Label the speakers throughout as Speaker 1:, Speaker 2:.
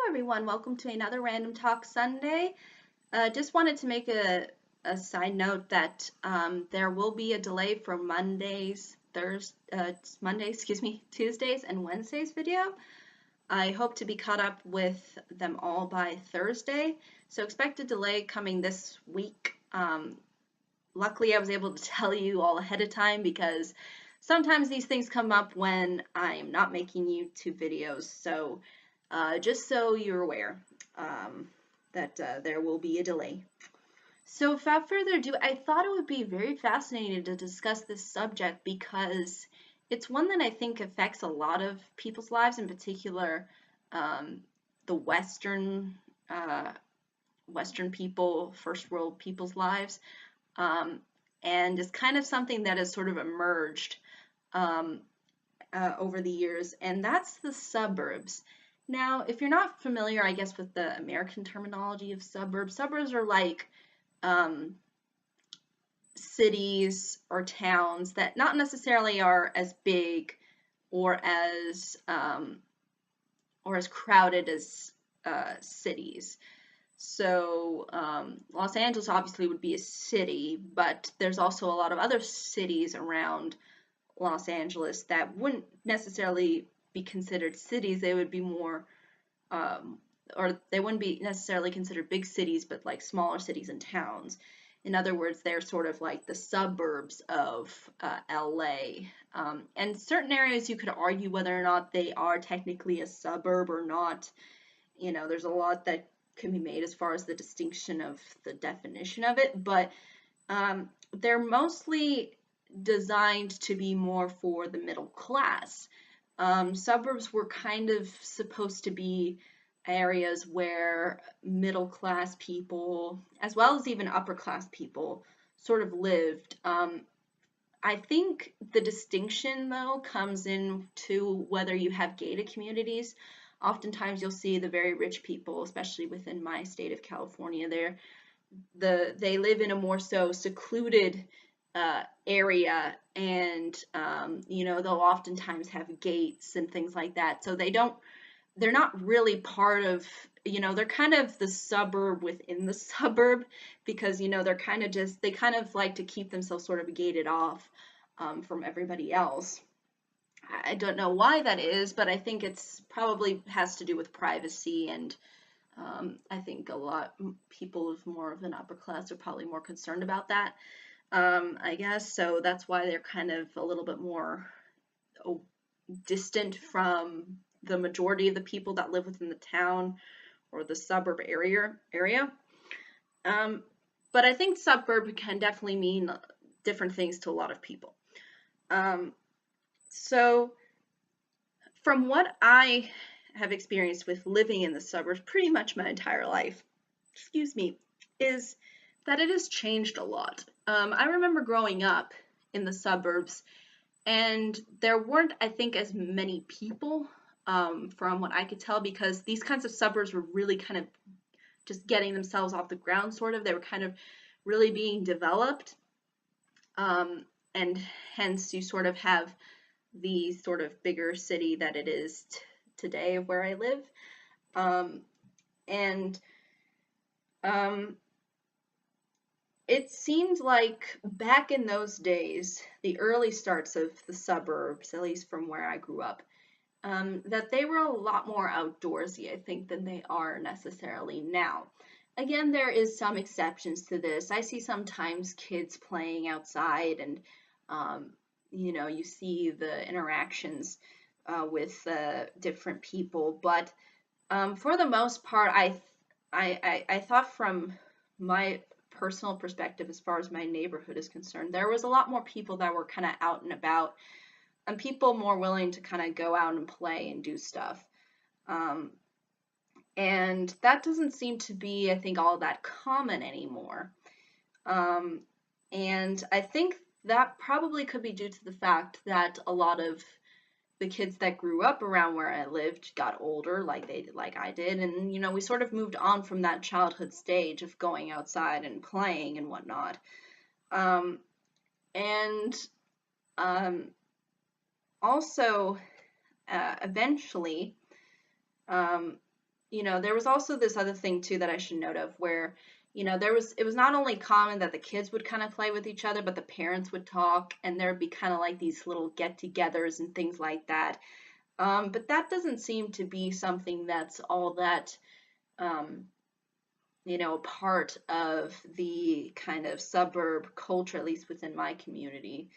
Speaker 1: everyone, welcome to another Random Talk Sunday. Just wanted to make a side note that there will be a delay for Tuesdays and Wednesdays video. I hope to be caught up with them all by Thursday, so expect a delay coming this week. Luckily, I was able to tell you all ahead of time because sometimes these things come up when I'm not making YouTube videos, so just so you're aware that there will be a delay. So without further ado, I thought it would be very fascinating to discuss this subject because it's one that I think affects a lot of people's lives, in particular the Western people, first world people's lives, and it's kind of something that has sort of emerged over the years, and that's the suburbs. Now, if you're not familiar, I guess, with the American terminology of suburbs are like cities or towns that not necessarily are as big or as crowded as cities. So Los Angeles obviously would be a city, but there's also a lot of other cities around Los Angeles that wouldn't necessarily be considered cities. They would be more, or they wouldn't be necessarily considered big cities, but like smaller cities and towns. In other words, they're sort of like the suburbs of LA. And certain areas you could argue whether or not they are technically a suburb or not. You know, there's a lot that can be made as far as the distinction of the definition of it, but they're mostly designed to be more for the middle class. Suburbs were kind of supposed to be areas where middle class people, as well as even upper class people, sort of lived. I think the distinction, though, comes into whether you have gated communities. Oftentimes you'll see the very rich people, especially within my state of California, they live in a more so secluded area, and you know, they'll oftentimes have gates and things like that, so they're not really part of, you know, they're kind of the suburb within the suburb, because, you know, they kind of like to keep themselves sort of gated off from everybody else. I don't know why that is, but I think it's probably has to do with privacy, and I think a lot people of more of an upper class are probably more concerned about that. I guess, so that's why they're kind of a little bit more distant from the majority of the people that live within the town or the suburb area. But I think suburb can definitely mean different things to a lot of people. So from what I have experienced with living in the suburbs pretty much my entire life, is that it has changed a lot. I remember growing up in the suburbs, and there weren't, I think, as many people from what I could tell, because these kinds of suburbs were really kind of just getting themselves off the ground, sort of. They were kind of really being developed, and hence you sort of have the sort of bigger city that it is today of where I live. It seemed like back in those days, the early starts of the suburbs, at least from where I grew up, that they were a lot more outdoorsy, I think, than they are necessarily now. Again, there is some exceptions to this. I see sometimes kids playing outside, and you know, you see the interactions with different people, but for the most part, I thought, from my personal perspective, as far as my neighborhood is concerned, there was a lot more people that were kind of out and about, and people more willing to kind of go out and play and do stuff. And that doesn't seem to be, I think, all that common anymore. And I think that probably could be due to the fact that a lot of the kids that grew up around where I lived got older, like I did, and, you know, we sort of moved on from that childhood stage of going outside and playing and whatnot. Also, eventually, there was also this other thing too that I should note of where, it was not only common that the kids would kind of play with each other, but the parents would talk and there'd be kind of like these little get-togethers and things like that. But that doesn't seem to be something that's all that, um, a part of the kind of suburb culture, at least within my community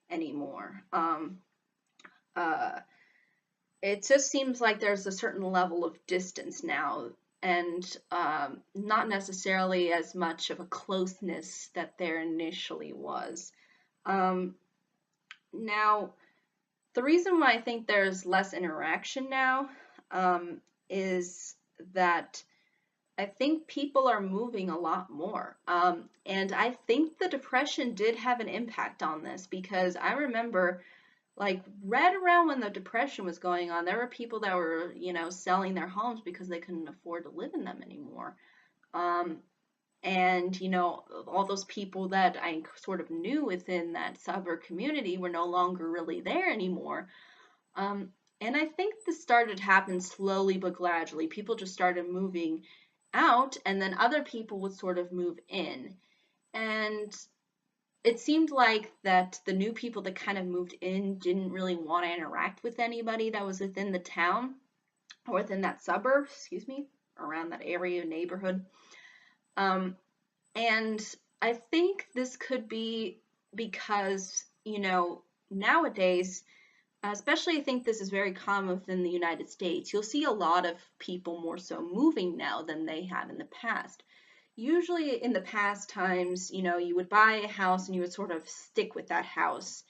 Speaker 1: anymore. Uh, it just seems like there's a certain level of distance now, and not necessarily as much of a closeness that there initially was. Um, Now, the reason why I think there's less interaction now is that I think people are moving a lot more. And I think the Depression did have an impact on this because I remember, like, right around when the Depression was going on, there were people that were, selling their homes because they couldn't afford to live in them anymore. Um, and, all those people that I sort of knew within that suburb community were no longer really there anymore. Um, and I think this started to happen slowly but gradually. People just started moving out, and then other people would sort of move in. And it seemed like that the new people that kind of moved in didn't really want to interact with anybody that was within the town or within that suburb, excuse me, around that area neighborhood. Um, and I think this could be because, nowadays, especially I think this is very common within the United States, you'll see a lot of people more so moving now than they have in the past. Usually in the past times, you would buy a house and you would sort of stick with that house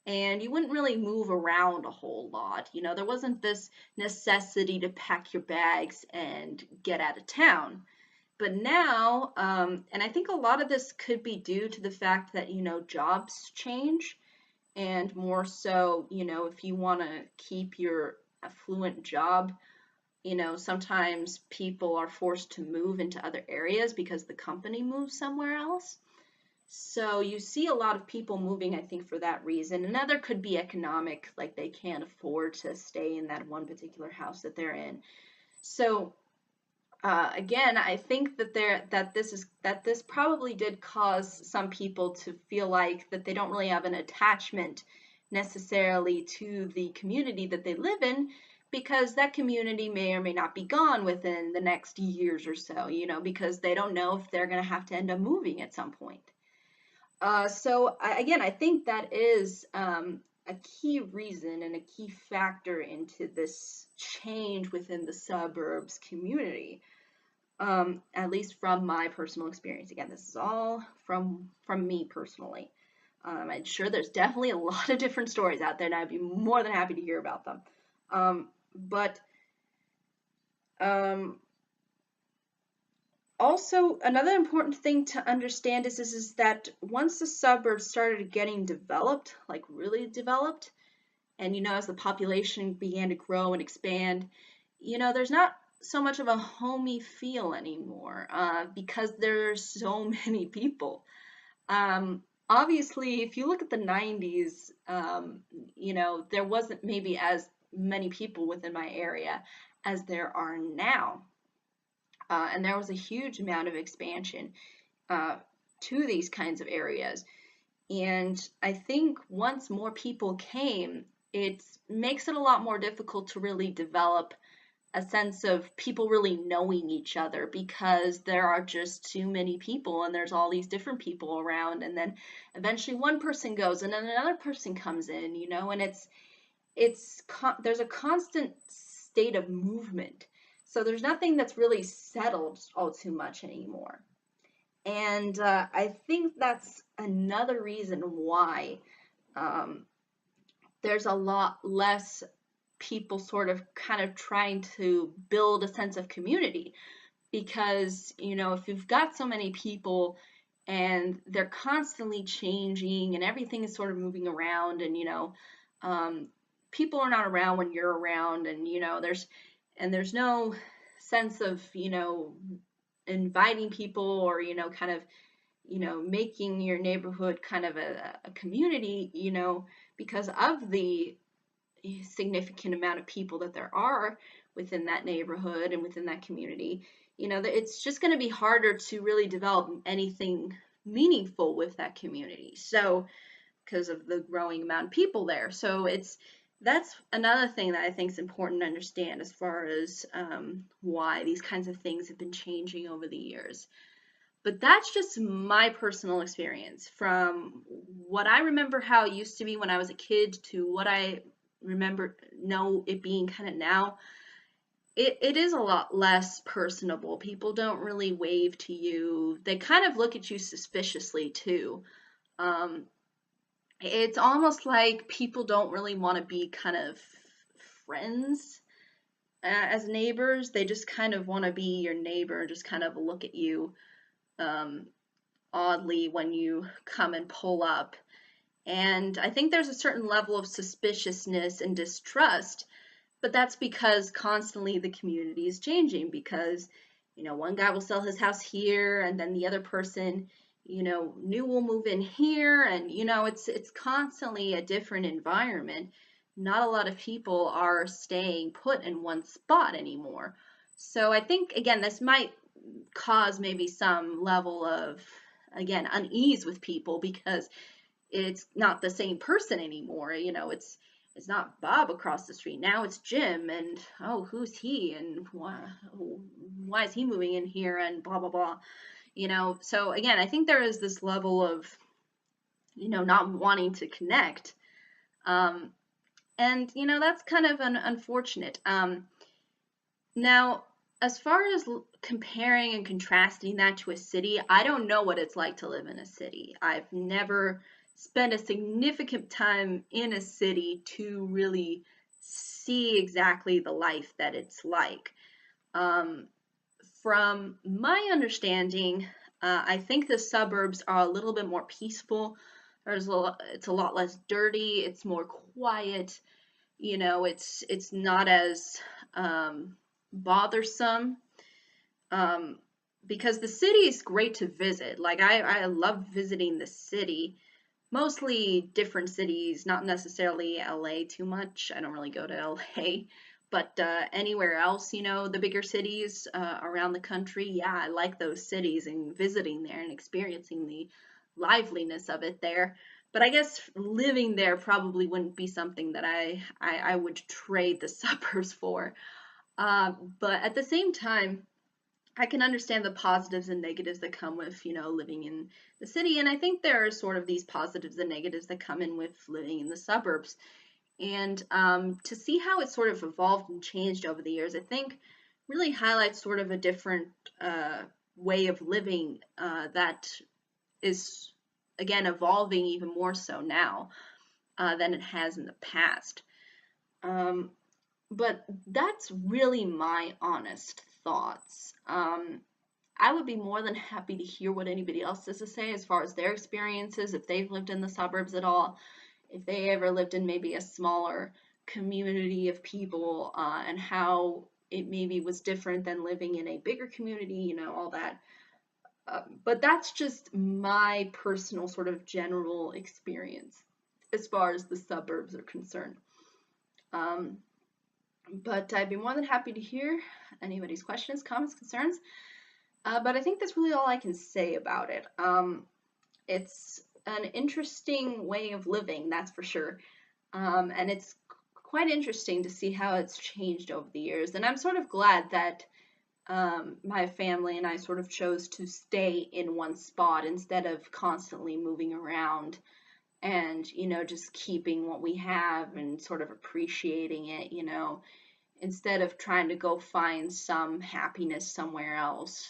Speaker 1: and you wouldn't really move around a whole lot. There wasn't this necessity to pack your bags and get out of town. But now, and I think a lot of this could be due to the fact that, jobs change and more so, if you want to keep your affluent job, sometimes people are forced to move into other areas because the company moves somewhere else. So you see a lot of people moving, I think, for that reason. Another could be economic, like they can't afford to stay in that one particular house that they're in. So again, I think that this probably did cause some people to feel like that they don't really have an attachment necessarily to the community that they live in because that community may or may not be gone within the next years or so, because they don't know if they're going to have to end up moving at some point. Again, I think that is a key reason and a key factor into this change within the suburbs community. At least from my personal experience. Again, this is all from me personally. I'm sure there's definitely a lot of different stories out there, and I'd be more than happy to hear about them. But also, another important thing to understand is that once the suburbs started getting developed, like really developed, and as the population began to grow and expand, there's not so much of a homey feel anymore because there's so many people. Obviously, if you look at the 90s, there wasn't maybe as many people within my area as there are now. And there was a huge amount of expansion uh, to these kinds of areas. And I think once more people came, it makes it a lot more difficult to really develop a sense of people really knowing each other because there are just too many people and there's all these different people around, and then eventually one person goes and then another person comes in, and there's a constant state of movement. So there's nothing that's really settled all too much anymore. And I think that's another reason why um, there's a lot less people sort of kind of trying to build a sense of community because if you've got so many people and they're constantly changing and everything is sort of moving around and um, people are not around when you're around and there's no sense of inviting people or kind of making your neighborhood kind of a community because of the significant amount of people that there are within that neighborhood and within that community, it's just going to be harder to really develop anything meaningful with that community. So, because of the growing amount of people there. So that's another thing that I think is important to understand as far as why these kinds of things have been changing over the years. But that's just my personal experience from what I remember how it used to be when I was a kid to what I know it being kind of now. It is a lot less personable. People don't really wave to you. They kind of look at you suspiciously too. Um, it's almost like people don't really want to be kind of friends as neighbors. They just kind of want to be your neighbor and just kind of look at you um, oddly when you come and pull up. And I think there's a certain level of suspiciousness and distrust, but that's because constantly the community is changing because, one guy will sell his house here and then the other person, new will move in here, and it's constantly a different environment. Not a lot of people are staying put in one spot anymore. So I think again this might cause maybe some level of, again, unease with people because it's not the same person anymore. It's not Bob across the street. Now it's Jim, and oh, who's he, and why is he moving in here, and blah blah blah. So again, I think there is this level of not wanting to connect, and that's kind of unfortunate. Now, as far as comparing and contrasting that to a city, I don't know what it's like to live in a city. I've never spent a significant time in a city to really see exactly the life that it's like. From my understanding, I think the suburbs are a little bit more peaceful. It's a lot less dirty. It's more quiet. It's not as bothersome, because the city is great to visit. Like I love visiting the city, mostly different cities, not necessarily LA too much. I don't really go to LA, but anywhere else, the bigger cities around the country, yeah, I like those cities and visiting there and experiencing the liveliness of it there. But I guess living there probably wouldn't be something that I would trade the suburbs for. But at the same time, I can understand the positives and negatives that come with, living in the city. And I think there are sort of these positives and negatives that come in with living in the suburbs. And to see how it sort of evolved and changed over the years, I think really highlights sort of a different way of living that is, again, evolving even more so now than it has in the past. But that's really my honest thoughts. I would be more than happy to hear what anybody else has to say as far as their experiences, if they've lived in the suburbs at all, if they ever lived in maybe a smaller community of people, and how it maybe was different than living in a bigger community, all that. But that's just my personal sort of general experience as far as the suburbs are concerned. But I'd be more than happy to hear anybody's questions, comments, concerns. But I think that's really all I can say about it. It's an interesting way of living, that's for sure. And it's quite interesting to see how it's changed over the years. And I'm sort of glad that my family and I sort of chose to stay in one spot instead of constantly moving around and, just keeping what we have and sort of appreciating it, instead of trying to go find some happiness somewhere else.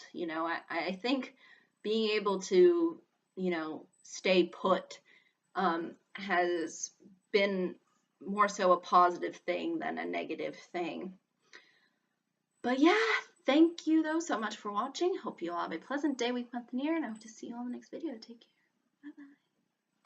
Speaker 1: I think being able to, stay put has been more so a positive thing than a negative thing. But yeah, thank you though so much for watching. Hope you all have a pleasant day, week, month, and year, and I hope to see you all in the next video. Take care. Bye bye.